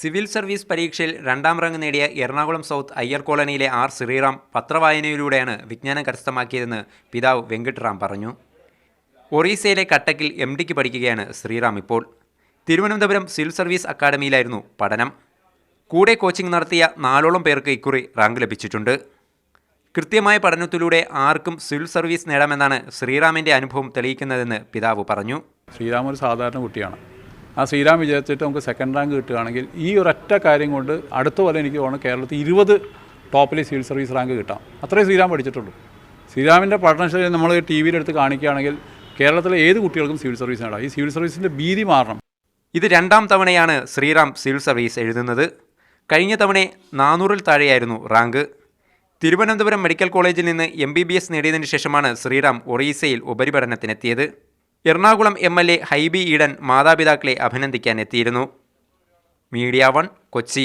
Civil service പരീക്ഷയിൽ രണ്ടാം rank നേടിയ എറണാകുളം സൗത്ത് അയ്യർ കോളനിയിലെ ആർ ശ്രീറാം പത്രവായനയിലൂടെയാണ് വിജ്ഞാനം കരസ്ഥമാക്കിയതെന്ന് പിതാവ് വെങ്കിട്ടറാം പറഞ്ഞു. ഒറീസയിലെ കട്ടക്കിൽ MDക്ക് പഠിക്കുകയാണ് ശ്രീറാം ഇപ്പോൾ. തിരുവനന്തപുരം സിവിൽ സർവീസ് അക്കാദമിയിലായിരുന്നു പഠനം. കൂടെ കോച്ചിംഗ് നടത്തിയ 4ഓളം പേർക്ക് ഇക്കുറി റാങ്ക് ലഭിച്ചിട്ടുണ്ട്. കൃത്യമായ പഠനത്തിലൂടെ ആർക്കും സിവിൽ സർവീസ് നേടാമെന്നാണ് ശ്രീറാമിൻ്റെ അനുഭവം തെളിയിക്കുന്നതെന്ന് പിതാവ് പറഞ്ഞു. ശ്രീറാം ഒരു സാധാരണ കുട്ടിയാണ്. ആ ശ്രീറാം വിചാരിച്ചിട്ട് നമുക്ക് സെക്കൻഡ് റാങ്ക് കിട്ടുകയാണെങ്കിൽ ഈ ഒരൊറ്റ കാര്യം കൊണ്ട് അടുത്ത പോലെ എനിക്ക് തോന്നുന്നു കേരളത്തിൽ 20 ടോപ്പിൽ സിവിൽ സർവീസ് റാങ്ക് കിട്ടാം. അത്രയും ശ്രീറാം പഠിച്ചിട്ടുള്ളൂ. ശ്രീറാമിൻ്റെ പഠനശൈലി നമ്മൾ TV യിലെടുത്ത് കാണിക്കുകയാണെങ്കിൽ കേരളത്തിലെ ഏത് കുട്ടികൾക്കും സിവിൽ സർവീസ് നേടാം. ഈ സിവിൽ സർവീസിൻ്റെ ഭീതി മാറണം. ഇത് രണ്ടാം തവണയാണ് ശ്രീറാം സിവിൽ സർവീസ് എഴുതുന്നത്. കഴിഞ്ഞ തവണ 400-ൽ താഴെയായിരുന്നു റാങ്ക്. തിരുവനന്തപുരം മെഡിക്കൽ കോളേജിൽ നിന്ന് MBBS നേടിയതിനു ശേഷമാണ് ശ്രീറാം ഒറീസയിൽ ഉപരിപഠനത്തിനെത്തിയത്. എറണാകുളം MLA ഹൈബി ഈഡൻ മാതാപിതാക്കളെ അഭിനന്ദിക്കാൻ എത്തിയിരുന്നു. മീഡിയ 1 കൊച്ചി.